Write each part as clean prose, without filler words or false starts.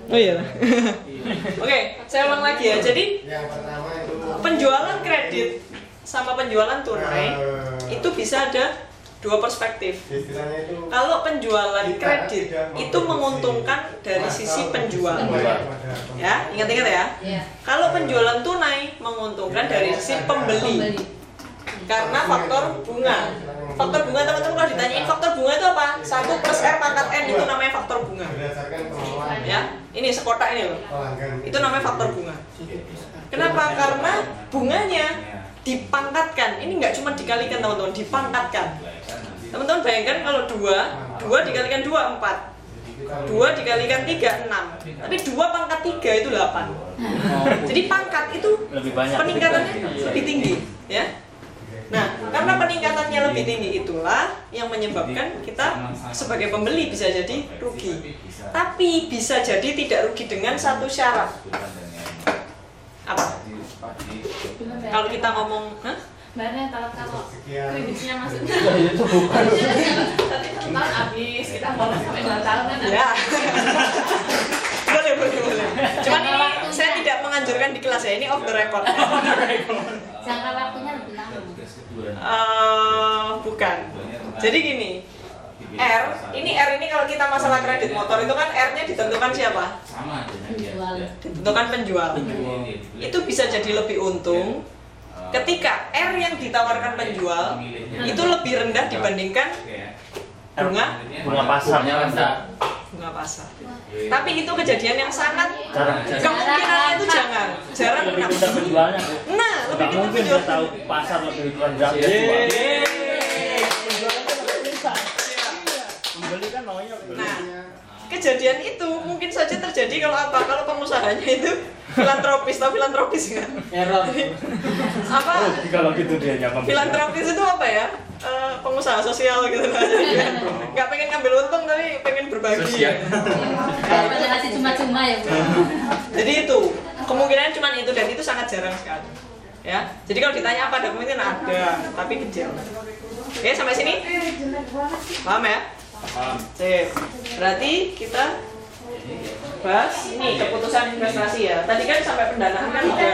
Oh iya. Oke, saya ulang lagi ya. Jadi penjualan kredit sama penjualan tunai itu bisa ada dua perspektif. Kalau penjualan kredit itu menguntungkan dari sisi penjual, ya ingat-ingat ya. Kalau penjualan tunai menguntungkan dari sisi pembeli, karena faktor bunga. Faktor bunga teman-teman kalau ditanyain faktor bunga itu apa? 1 plus R pangkat N itu namanya faktor bunga. Ya, ini sekotak ini loh. Itu namanya faktor bunga. Kenapa? Karena bunganya dipangkatkan. Ini nggak cuma dikalikan teman-teman, dipangkatkan. Teman-teman bayangkan kalau 2 dikalikan 2, 4. 2 dikalikan 3, 6. Tapi 2 pangkat 3 itu 8. Jadi pangkat itu peningkatannya lebih tinggi, ya. Nah, karena peningkatannya lebih tinggi itulah yang menyebabkan kita sebagai pembeli bisa jadi rugi. Tapi bisa jadi tidak rugi dengan satu syarat. Apa? Kalau kita ngomong, sebenarnya kalau kreditnya maksudnya itu bukan tapi tahun habis kita mau sampai 2 tahun kan ya. boleh. Cuman ini saya tidak menganjurkan di kelas ya, ini off the record. Jangka waktunya lebih lama. Bukan. Jadi gini, R ini kalau kita masalah kredit motor itu kan R-nya ditentukan siapa? Penjual. Ditentukan penjual. Itu bisa jadi lebih untung ketika R yang ditawarkan penjual itu lebih rendah dibandingkan bunga pasar. Tapi itu kejadian yang sangat kemungkinannya itu jarang kenapa? Nah, lebih mungkin dia tahu pasar lebih rendah. Nah, kejadian itu mungkin saja terjadi kalau apa? Kalau pengusahanya itu filantropis nggak? Error. Apa? Kalau gitu dia nyapa. Filantropis itu apa ya? Pengusaha sosial gitu lah. Nggak pengen ngambil untung tapi pengen berbagi. Pada ngasih cuma-cuma ya, Bu. Jadi itu kemungkinan cuma itu dan itu sangat jarang sekali. Ya. Jadi kalau ditanya apa ada kemungkinan ada, tapi kecil. Oke, sampai sini? Paham ya? Paham. Sip. Berarti kita bahas ini keputusan investasi ya. Tadi kan sampai pendanaan kan udah.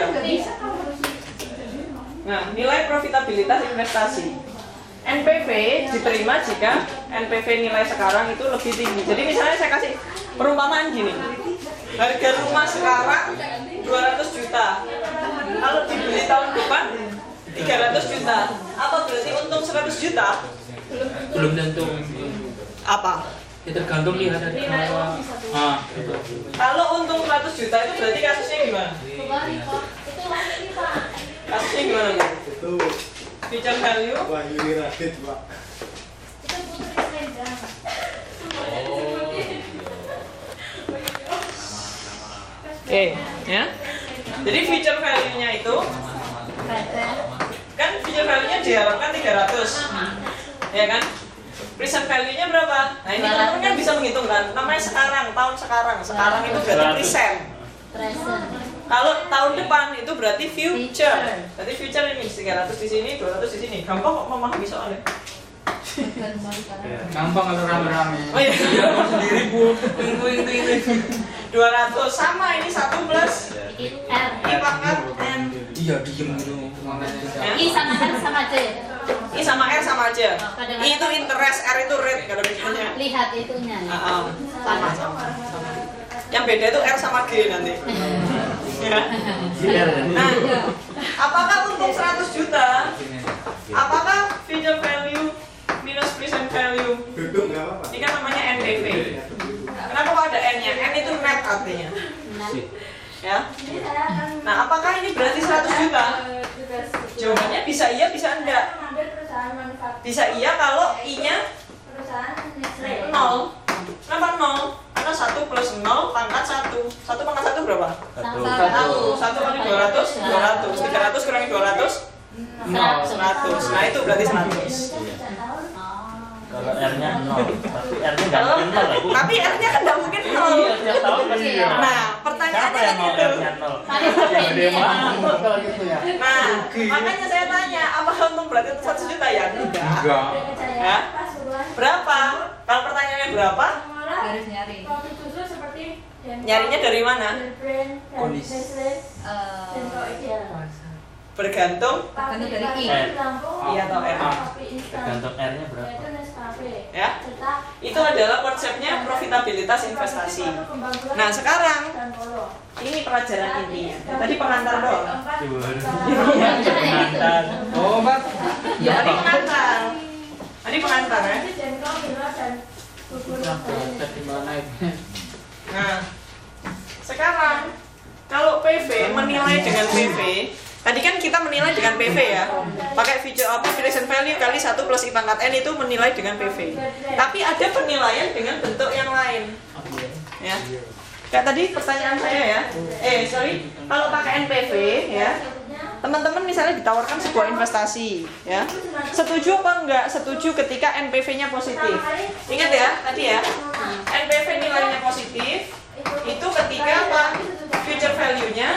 Nah, nilai profitabilitas investasi. NPV diterima jika NPV nilai sekarang itu lebih tinggi. Jadi misalnya saya kasih perumpamaan gini. Harga rumah sekarang 200 juta. Kalau dibeli tahun depan 300 juta. Apa berarti untung 100 juta? Belum tentu. Apa? Ya tergantung lihat dari Kalau untung 100 juta itu berarti kasusnya gimana? Kasusnya gimana? Itu Future value? Wah, Yuri Radit, Pak. Oke, ya. Jadi future value-nya itu kan future value-nya diharapkan 300. Ya kan? Present value-nya berapa? Nah, ini teman-teman kan bisa menghitung kan. Namanya sekarang, tahun sekarang. Sekarang itu berarti present. Kalau tahun depan itu berarti future. Berarti future ini 300 di sini, 200 di sini. Gampang kok memahami soalnya. gampang kalau rame-rame. Oh iya. Sendiri, Bu. Ini 200 sama ini 1 plus I pangkat N. Iya, diem dulu. I sama R sama aja ya? I sama R sama aja. I itu interest, R itu rate kalau bedanya. Lihat itunya ya. Sama. Yang beda itu R sama G nanti. Ya. Nah, apakah untung 100 juta? Apakah future value minus present value? Duduk nggak apa-apa. Ini kan namanya NPV. Kenapa kok ada N-nya? N itu net artinya. Ya. Nah, apakah ini berarti 100 juta? Jawabannya bisa iya, bisa enggak. Bisa iya kalau I-nya 0. Kenapa 0? Karena 1 plus 0 pangkat 1. 1 pangkat 1 berapa? 1. 1 kali 200, 200. 300 kurangi 200, 100. Nah, itu berarti 100. Kalau R-nya 0, tapi R-nya nggak mungkin 0 lah, Bu. Tapi R-nya kan nggak mungkin 0. Iya, tiap tahun pasti. Nah, pertanyaannya kan itu. Gede banget kalau gitu ya. Nah, makanya saya tanya, apakah untung berarti untuk 1 juta ya? Enggak. Ya? Berapa? Kalau pertanyaannya berapa? Garis nyari. Nyarinya dari mana? Kondisi. Bergantung Karena dari I. iya atau R. Tergantung R-nya berapa. Ya. Itu adalah konsepnya profitabilitas investasi. Nah, sekarang ini pelajaran intinya. Tadi pengantar doang. Pengantar. Oh, Mbak. Tadi pengantar. Tadi pengantar ya. Di mana itu? Nah, sekarang kalau PV menilai dengan PV, tadi kan kita menilai dengan PV ya, pakai present value kali 1 plus I pangkat N itu menilai dengan PV. Tapi ada penilaian dengan bentuk yang lain, ya. Kayak tadi pertanyaan saya ya, kalau pakai NPV ya, teman-teman misalnya ditawarkan sebuah investasi, ya, setuju apa enggak? Setuju ketika NPV-nya positif. Ingat ya, tadi ya, NPV nilainya positif itu ketika apa? Future value-nya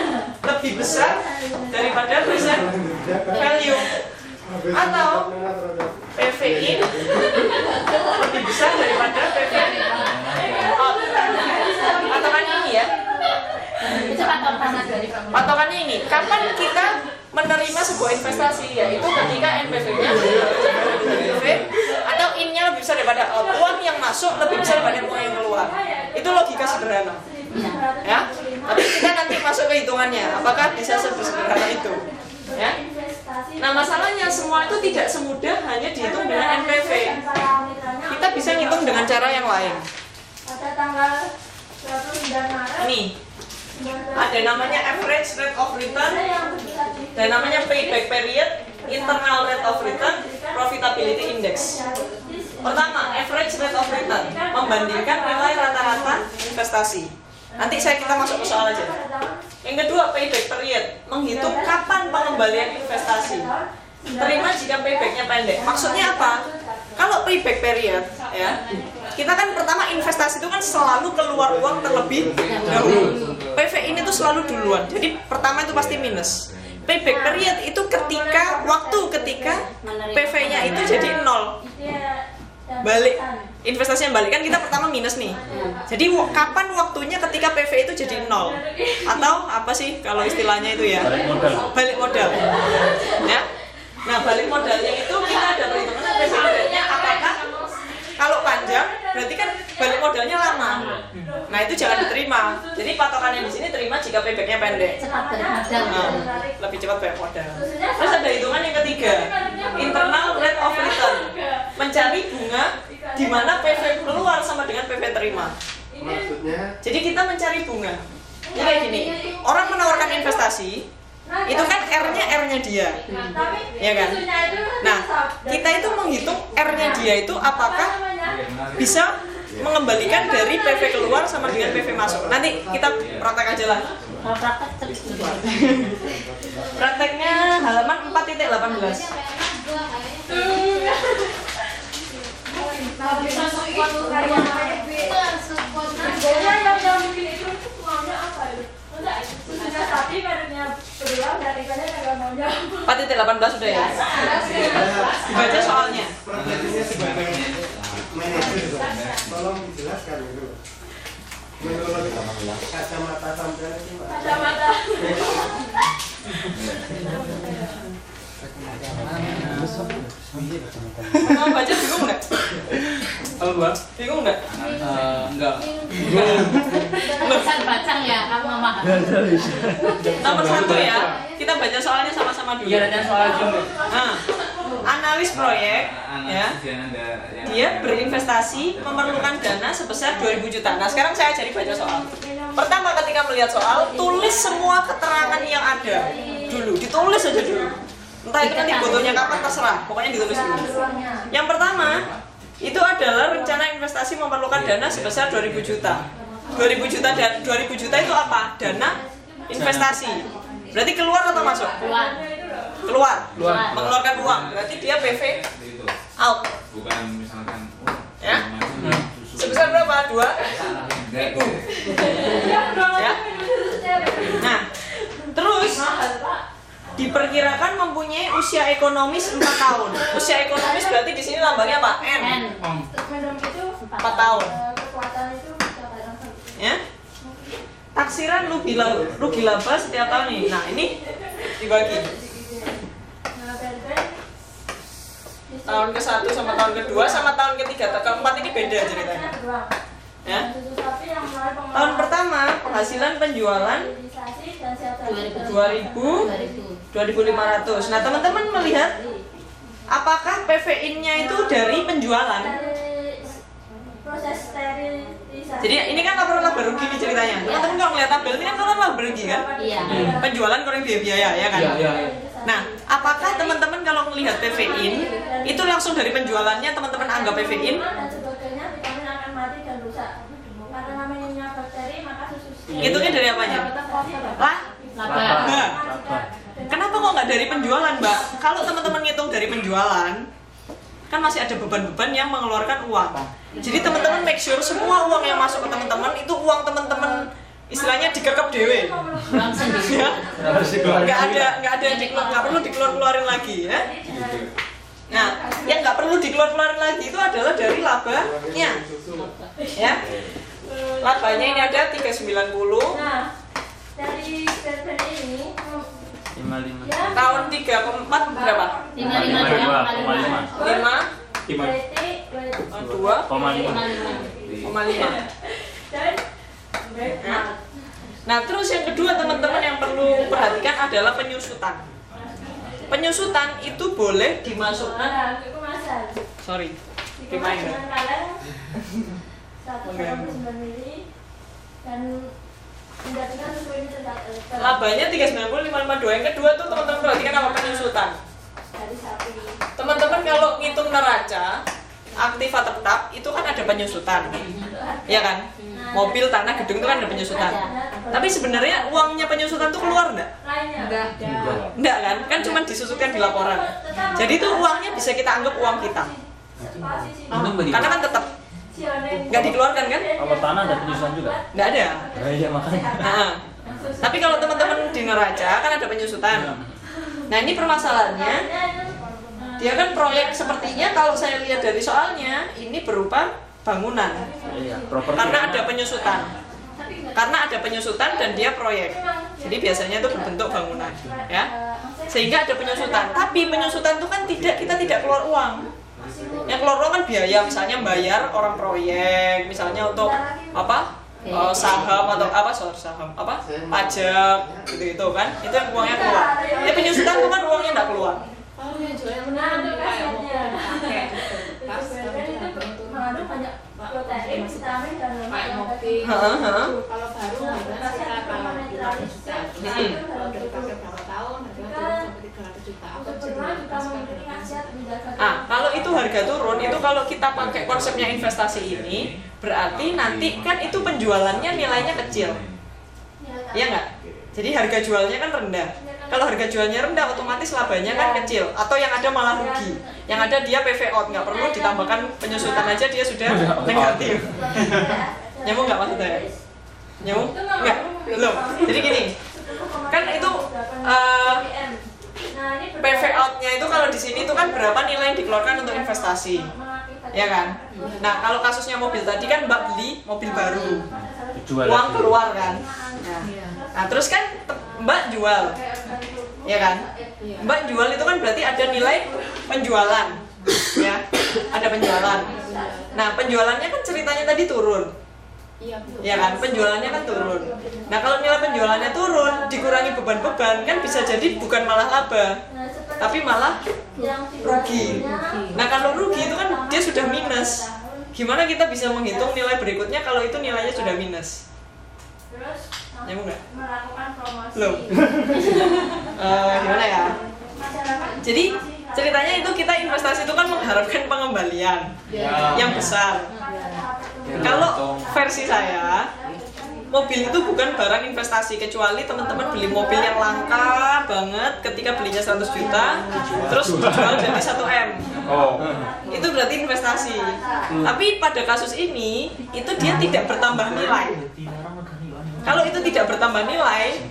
lebih besar daripada present value, atau PV in lebih besar daripada PV out. Patokannya ini ya. Patokannya ini, kapan kita menerima sebuah investasi, yaitu ketika NPV-nya PV atau in-nya lebih besar daripada out. Uang yang masuk lebih besar daripada uang yang keluar. Itu logika sederhana. Ya. Tapi kita nanti masuk ke hitungannya, apakah bisa sesederhana itu? Ya. Nah, masalahnya semua itu tidak semudah hanya dihitung dengan NPV. Kita bisa ngitung dengan cara yang lain. Ini ada namanya average rate of return, dan namanya payback period, internal rate of return, profitability index. Pertama, average rate of return, membandingkan nilai rata-rata investasi. Nanti kita masuk ke soal aja. Yang kedua, payback period, menghitung kapan pengembalian investasi. Terima jika paybacknya pendek. Maksudnya apa? Kalau payback period, ya, kita kan pertama investasi itu kan selalu keluar uang terlebih dahulu. PV ini tuh selalu duluan. Jadi pertama itu pasti minus. Payback period itu ketika PV-nya itu jadi 0. Balik, investasinya balik, kan kita pertama minus nih. Jadi kapan waktunya ketika PV itu jadi 0? Atau apa sih kalau istilahnya itu ya? Balik modal. Ya. Nah, balik modalnya itu kita ada perhitungan PV modalnya apakah kalau panjang berarti kan balik modalnya lama. Nah, itu jangan diterima. Jadi patokannya di sini terima jika paybacknya pendek. Cepat balik modal. Nah, lebih cepat balik modal. Terus ada hitungan yang ketiga, internal rate of return, mencari bunga di mana PV keluar sama dengan PV terima. Maksudnya? Jadi kita mencari bunga. Jadi kayak gini, orang menawarkan investasi, itu kan R-nya dia, ya kan? Nah, kita itu menghitung R-nya dia itu apakah bisa mengembalikan dari PV keluar sama dengan PV masuk. Nanti kita praktek aja lah. Prakteknya halaman 4.18. Empat 18 sudah ya. Baca soalnya. Profesinya sebagai manajer, tolong dijelaskan itu. Menurut kacamata sampean itu, Pak. Kacamata. Mau baca bingung nggak? Apa, Mbak? Bingung nggak? Enggak. Bacang ya, kamu nggak paham. Nomor 1 ya. Kita baca soalnya sama-sama dulu. Iya, ada soal juga. Nah, analis proyek, ya. Dia berinvestasi memerlukan dana sebesar 2.000 juta. Nah, sekarang saya ajari baca soal. Pertama, ketika melihat soal, tulis semua keterangan yang ada dulu. Ditulis aja dulu. Entah itu nanti butuhnya kapan terserah. Pokoknya ditulis dulu. Yang pertama, itu adalah rencana investasi memerlukan dana sebesar 2.000 juta. 2.000 juta dan 2.000 juta itu apa? Dana investasi. Berarti keluar atau masuk? Keluar. Mengeluarkan uang. Berarti dia PV out. Bukan misalkan Ya. Sebesar berapa? 2.000. Ya. Nah, terus diperkirakan mempunyai usia ekonomis 4 tahun. Usia ekonomis berarti di sini lambangnya apa? N. 4 tahun. Ya. taksiran rugi laba setiap tahun nih. Nah, ini dibagi. Tahun ke-1 sama tahun ke-2 sama tahun ke-3, ke-4 ini beda ceritanya. Ya. Tahun pertama penghasilan penjualan 2.500. Nah, teman-teman melihat apakah PVN-nya itu dari penjualan? Jadi ini kan laporan laba rugi nih ceritanya. Teman-teman kalau ngeliat tabel ini kan laporan laba rugi kan? Iya. Penjualan kurang biaya ya kan? Iya. Nah, apakah teman-teman kalau melihat PVN itu langsung dari penjualannya teman-teman anggap PVN? Hitungnya dari apanya? Laba. Mbak. Kenapa kok nggak dari penjualan, Mbak? Kalau teman-teman ngitung dari penjualan, kan masih ada beban-beban yang mengeluarkan uang. Jadi teman-teman make sure semua uang yang masuk ke teman-teman itu uang teman-teman istilahnya dikekep dewe. Ya. Nggak ada yang nggak perlu dikeluarin lagi ya. Nah, yang nggak perlu dikeluarin lagi itu adalah dari labanya. Ya. Labanya ini ada 390. Nah, dari PVN ini 55. Tahun 3 ke 4 berapa? 2,5. Nah, terus yang kedua teman-teman yang perlu perhatikan adalah penyusutan. Penyusutan itu boleh dimasukkan. Sorry. Gimana? Labanya 390, 552. Yang kedua tuh teman-teman perhatikan apa penyusutan. Teman-teman kalau ngitung neraca aktiva tetap itu kan ada penyusutan, ya kan? Mobil, tanah, gedung itu kan ada penyusutan. Tapi sebenarnya uangnya penyusutan tuh keluar enggak? Enggak kan? Kan cuma disusutkan di laporan. Jadi itu uangnya bisa kita anggap uang kita. Karena kan tetap nggak dikeluarkan kan? Kalau tanah ada penyusutan juga? Nggak ada. Iya makanya. Nah, tapi kalau teman-teman di neraca kan ada penyusutan. Nah, ini permasalahannya dia kan proyek sepertinya kalau saya lihat dari soalnya ini berupa bangunan. Iya, Karena ada penyusutan. Karena ada penyusutan dan dia proyek. Jadi biasanya itu berbentuk bangunan, ya. Sehingga ada penyusutan. Tapi penyusutan itu kan kita tidak keluar uang. Yang keluar uang kan biaya, misalnya bayar orang proyek, misalnya untuk apa? Saham atau apa saham apa pajak gitu kan, itu yang uangnya keluar. Ya penyusutan itu kan uangnya nggak keluar. Kalau baru sekitar 200 juta. Kalau dipakai berapa tahun, sampai 300 juta. Kalau itu harga turun, itu kalau kita pakai konsepnya investasi ini, berarti nanti kan itu penjualannya nilainya kecil, ya nggak? Jadi harga jualnya kan rendah. Kalau harga jualnya rendah, otomatis labanya kan kecil, atau yang ada malah rugi. Yang ada dia PV out, nggak perlu ditambahkan penyusutan aja dia sudah negatif. Nyambung nggak maksudnya? Nyambung? Nggak? Belum. Jadi gini, kan itu PV out-nya itu kalau di sini itu kan berapa nilai yang dikeluarkan untuk investasi, ya kan? Nah, kalau kasusnya mobil tadi kan Mbak beli mobil baru, uang keluar kan? Nah, terus kan Mbak jual, ya kan? Mbak jual itu kan berarti ada nilai penjualan, ya, ada penjualan. Nah, penjualannya kan ceritanya tadi turun, ya kan? Penjualannya kan turun. Nah, kalau nilai penjualannya turun, dikurangi beban-beban, kan bisa jadi bukan malah laba, tapi malah rugi. Nah, kalau rugi itu kan dia sudah minus. Gimana kita bisa menghitung nilai berikutnya kalau itu nilainya sudah minus? Nyambung nggak? Belum. Gimana ya? Jadi ceritanya itu kita investasi itu kan mengharapkan pengembalian yang besar. Kalau versi saya, mobil itu bukan barang investasi, kecuali teman-teman beli mobil yang langka banget ketika belinya 100 juta terus dijual jadi 1 M. Itu berarti investasi. Tapi pada kasus ini itu dia tidak bertambah nilai. Kalau itu tidak bertambah nilai,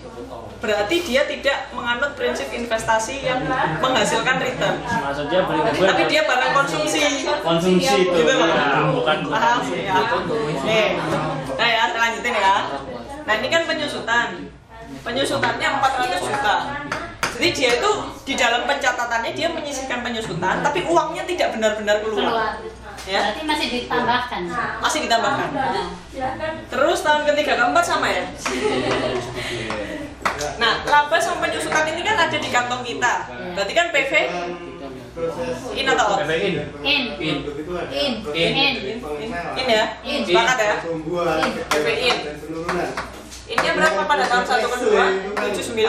berarti dia tidak menganut prinsip investasi yang menghasilkan return. Maksudnya beli mobil tapi dia barang konsumsi. Konsumsi itu gitu loh. ya, bukan Paham ya. Nah ya, saya lanjutin ya. Nah ini kan penyusutan. Penyusutannya 400 juta. Jadi dia itu di dalam pencatatannya dia menyisihkan penyusutan, tapi uangnya tidak benar-benar keluar. Ya. Berarti masih ditambahkan. Masih ditambahkan. Terus tahun ketiga keempat sama ya. Nah, laba sama penyusutan ini kan ada di kantong kita. Berarti kan PV in atau out? In ya? Sepakat ya? PV in. Innya berapa pada tahun 1 ke 2? 79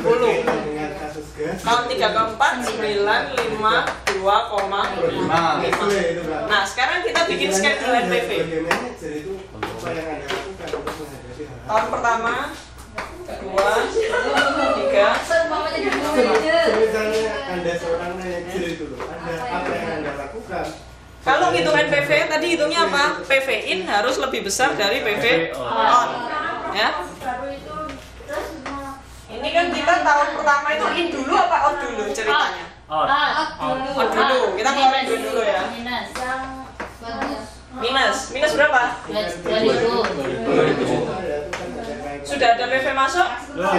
10. Tahun 3 ke 4 9 5 2,5. Nah, sekarang kita bikin schedule NPV. Tahun pertama 2 3. Misalnya Anda seorang manajer itu loh, ada apa yang Anda lakukan? Kalau ngitung NPV tadi hitungnya apa? PV in harus lebih besar dari PV on. Ya. Ini kan kita tahun pertama itu in dulu apa out dulu ceritanya? Out dulu. Kita keluarin dulu ya. Minus berapa? 2000. Sudah ada PV masuk? Belum.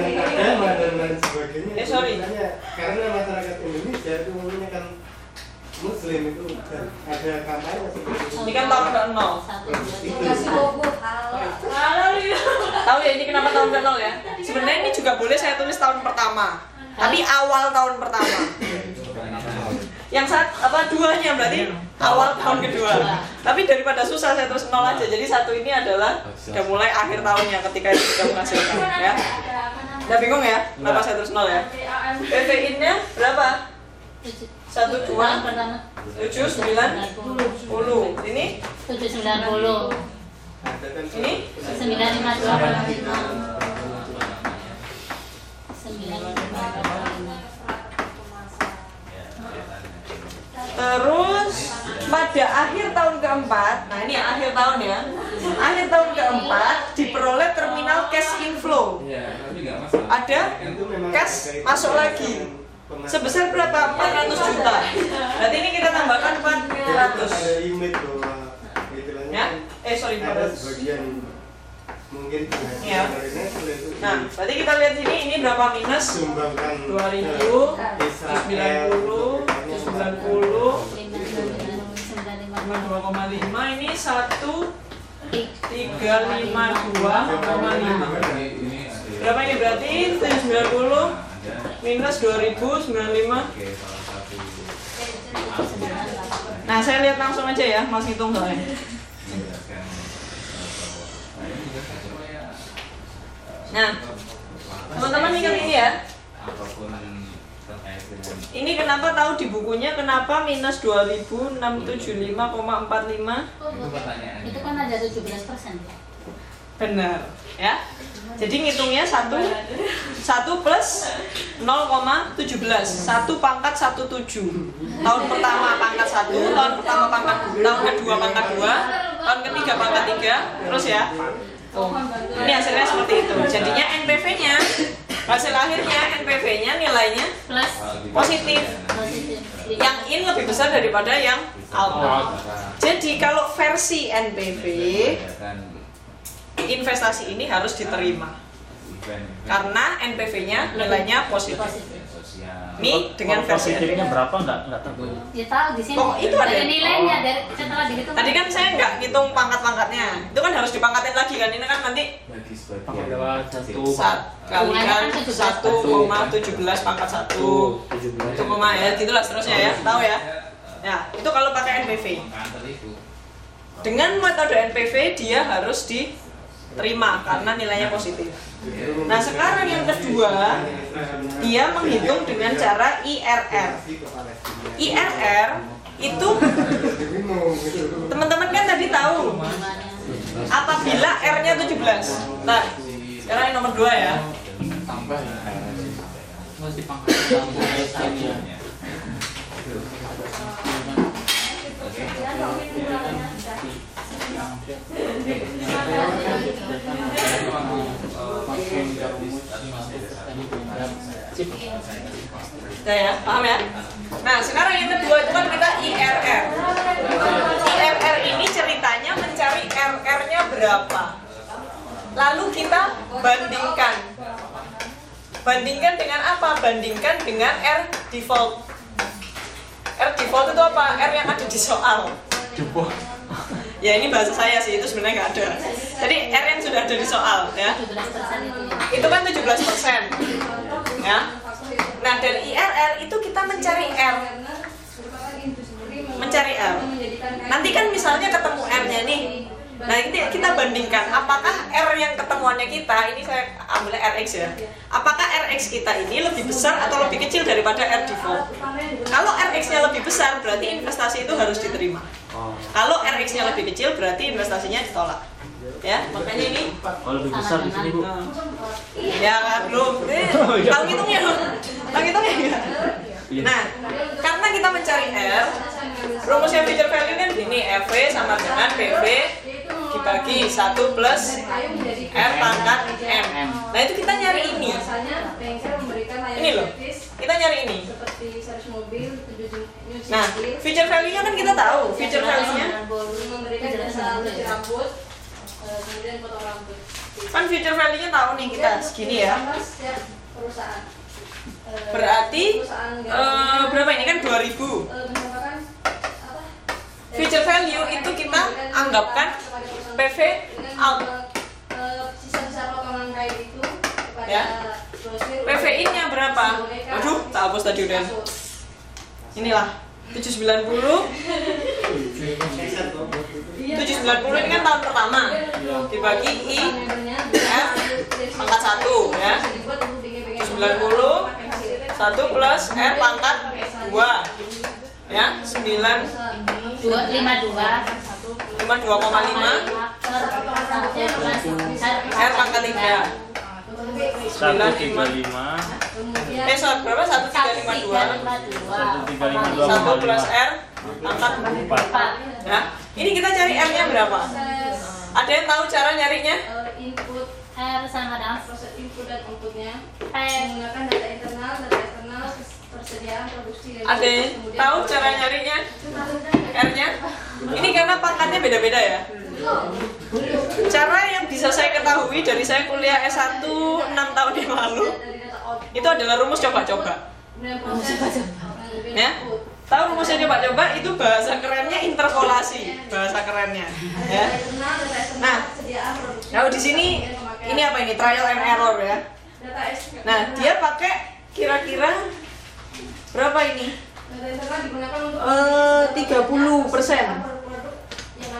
Agama dan lain sebagainya. Sorry. Karena masyarakat Indonesia itu umumnya kan Muslim itu ada kampanye seperti itu. Ini kan tahun ke-0. Tahu ya ini kenapa tahun ke-0 ya? Sebenarnya ini juga boleh saya tulis tahun pertama, tapi awal tahun pertama. Yang duanya berarti awal tahun kedua. Tapi daripada susah saya terus 0 aja. Jadi satu ini adalah udah mulai akhir tahunnya ketika itu sudah menghasilkan ya. Udah bingung ya? Kenapa saya terus 0 ya? PV in-nya berapa? 1 2 7 9 10. Ini 790. ini 952. terus pada akhir tahun keempat, nah ini akhir tahun ya. Akhir tahun keempat diperoleh terminal cash inflow. Ada cash masuk lagi. Sebesar berapa? 400 juta. Berarti ini kita tambahkan 400. Ya? Sorry, 400. Mungkin ya. Nah, berarti kita lihat sini ini berapa minus? 2000, 90, 90, 2,5 ini 1352,5. Berapa ini berarti? 790 minus 2095. Nah, saya lihat langsung aja ya, Mas hitung soalnya. Nah, teman-teman ingat ini ya. Ini kenapa tahu di bukunya kenapa minus 2675,45? Itu kan ada 17%. Benar, ya. Jadi ngitungnya 1 plus 0,17. 1 pangkat 17. Tahun pertama pangkat 1, tahun pertama pangkat, tahun kedua pangkat 2, tahun ketiga pangkat 3, terus ya. Ini hasilnya seperti itu. Jadinya NPV-nya, hasil akhirnya NPV-nya nilainya Plus positif. Yang in lebih besar daripada yang out. Jadi kalau versi NPV, investasi ini harus diterima karena NPV-nya nilainya positif. Ini dengan versi positifnya berapa nggak tahu. Ya tahu di sini. Oh, itu ada nilainya dari setelah dihitung. Tadi kan saya nggak ngitung pangkat-pangkatnya. Itu kan harus dipangkatin lagi kan. Ini kan nanti kalikan 1,17 pangkat 1 ya gitulah seterusnya ya. Tahu ya? Ya, itu kalau pakai NPV. Dengan metode NPV dia harus diterima karena nilainya positif. Nah, sekarang yang kedua, dia menghitung dengan cara IRR. IRR itu teman-teman kan tadi tahu apabila R-nya 17. Nah, sekarang yang nomor 2 ya. Tambah ya. Masih pangkat tambah. Ya, paham ya? Nah, sekarang yang kedua itu kan kita IRR. IRR ini cerita berapa. Lalu kita bandingkan. Bandingkan dengan apa? Bandingkan dengan R default. R default itu apa? R yang ada di soal. Ya ini bahasa saya sih, itu sebenarnya nggak ada. Jadi R yang sudah ada di soal ya. Itu kan 17%. Ya. Nah, dari IRR itu kita mencari R. Mencari R. Nanti kan misalnya ketemu R-nya nih. Nah, ini kita bandingkan apakah R yang ketemuannya kita, ini saya ambil RX ya. Apakah RX kita ini lebih besar atau lebih kecil daripada R default? Kalau RX-nya lebih besar berarti investasi itu harus diterima. Kalau RX-nya lebih kecil berarti investasinya ditolak. Ya, makanya ini lebih besar di sini, Bu. Ya, belum. Tahu hitungnya dong. Tahu hitungnya enggak? Nah, karena kita mencari R, rumusnya feature value kan gini, FV sama dengan PV dibagi 1 plus R pangkat M. Nah, itu kita nyari ini. Ini loh, kita nyari ini. Nah, feature value-nya kan kita tahu. Feature value-nya kan feature value-nya tahu nih kita segini ya. Berarti berapa ini kan 2000. Feature value itu kita anggapkan PV out. Ya. PVI-nya berapa? Aduh, tak hapus tadi udah. Inilah 790. 790 ini kan tahun pertama. Dibagi I F pangkat 1 ya. 790 1 plus R pangkat 2 ya, 52,5 R pangkat 3 135. Berapa? 1352 1 plus R pangkat 4 ya. Ini kita cari R-nya berapa? Ada yang tahu cara nyarinya? Input R sama dengan proses input dan outputnya menggunakan data internal, persediaan produksi dan ada yang tahu cara nyarinya R-nya? Ini karena pangkatnya beda-beda ya. Cara yang bisa saya ketahui dari saya kuliah S1 6 tahun yang lalu itu adalah rumus coba-coba. Ya? Tahu rumusnya coba-coba itu bahasa kerennya interpolasi, bahasa kerennya. Ya. Nah, kalau di sini ini apa ini? Trial and error ya. Nah, dia pakai kira-kira berapa ini? 30%.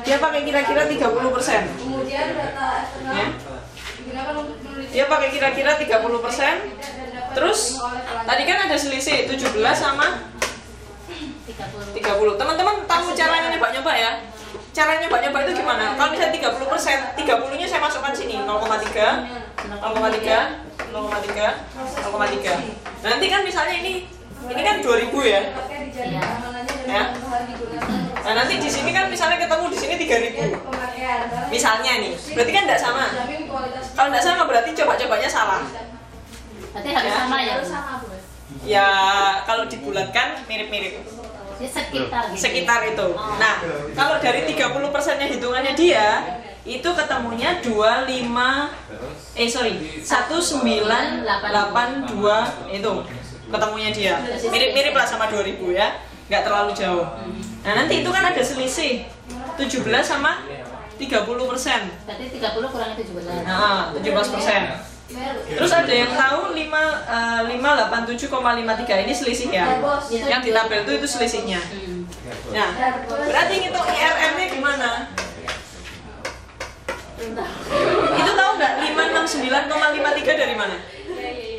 Dia pakai kira-kira 30%. Kemudian data eksternal Ya. digunakan untuk meneliti. Dia pakai kira-kira 30%. Terus tadi kan ada selisih 17 sama 30. Teman-teman tahu caranya nyoba-nyoba ya? Cara nyoba-nyoba itu gimana? Kalau misalnya 30%, 30-nya saya masukkan sini 0,3, 0,3, 0,3, 0,3. Nanti kan misalnya ini kan 2000 ya. Ya. Nah, nanti di sini kan misalnya ketemu di sini 3000. Misalnya nih. Berarti kan enggak sama. Kalau enggak sama berarti coba-cobanya salah. Berarti harus Ya. sama ya? Ya, kalau dibulatkan mirip-mirip. Ya, sekitar gitu. Sekitar itu. Nah, kalau dari 30%-nya hitungannya dia itu ketemunya 1982 itu ketemunya dia. Mirip-mirip lah sama 2000 ya. Nggak terlalu jauh. Nah, nanti itu kan ada selisih 17 sama 30%. Berarti 30 kurangi 17. Nah, 17%. Terus ada yang tahu 587,53 ini selisih ya. Yang di tabel itu selisihnya. Nah, berarti ngitung IRR-nya gimana? Itu tahu nggak 569,53 dari mana?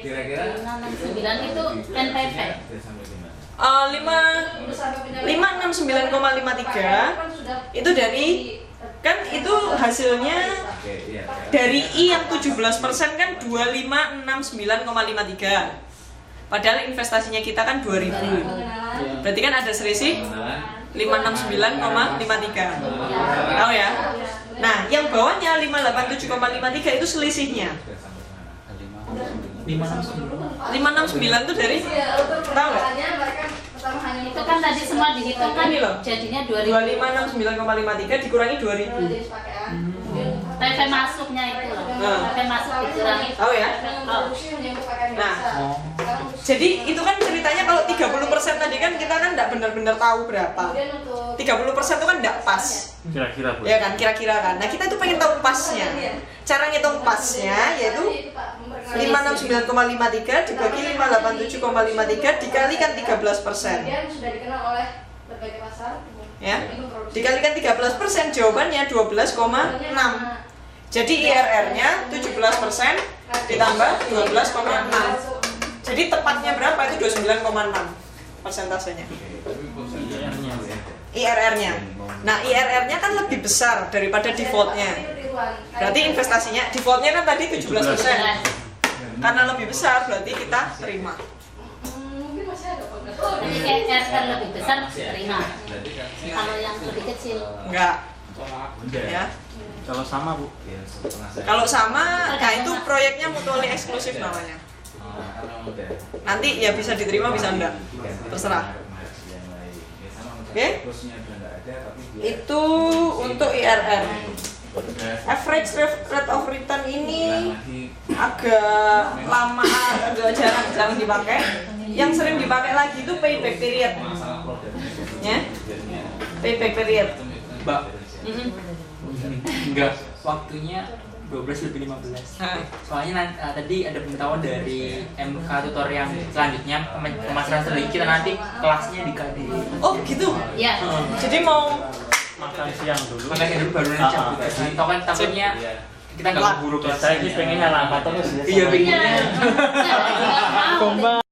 Kira-kira 669 itu NPV. 569,53 itu dari kan itu hasilnya dari I yang 17% kan 2569,53. Padahal investasinya kita kan 2000. Berarti kan ada selisih 569,53. Tahu ya? Nah, yang bawahnya 587,53 itu selisihnya. 569 itu dari tahu nggak? Itu kan tadi semua dihitung kan Ini loh. jadinya 2569,53 dikurangi 2000. PV masuknya itu loh. PV masuk dikurangi. Oh ya. Nah, jadi itu kan ceritanya kalau 30% tadi kan kita kan nggak benar-benar tahu berapa. 30% itu kan nggak pas. Kira-kira Bu. Ya kan, kira-kira kan. Nah, kita itu pengen tahu pasnya. Cara ngitung pasnya yaitu 569,53 dibagi 587,53 dikalikan 13%. Ya, dikalikan 13%, jawabannya 12,6. Jadi IRR-nya 17% ditambah 12,6. Jadi tepatnya berapa? Itu 29,6 persentasenya. IRR-nya. Nah, IRR-nya kan lebih besar daripada default-nya. Berarti investasinya, default-nya kan tadi 17%. Karena lebih besar, berarti kita terima. Jadi IRR lebih besar terima. Kalau yang lebih kecil Enggak. Ya. Kalau sama Bu. Kalau sama, nah itu proyeknya mutually eksklusif namanya. Nanti ya bisa diterima, bisa enggak. Terserah. Oke? Itu untuk IRR. Average rate of return ini agak lama, agak jarang dipakai. Yang sering dipakai lagi itu payback period. Ya? Payback period. Mbak, enggak, waktunya 12 lebih 15. Soalnya tadi ada pemberitahuan dari MK tutor yang selanjutnya pemasaran strategi kita nanti kelasnya di KD. Oh gitu? ya. Jadi mau Makan siang dulu. Makan siang dulu baru nanti Tahu kan takutnya kita nggak keburu kelas. Saya ini pengennya lama terus ya. Iya, pengennya. Iya.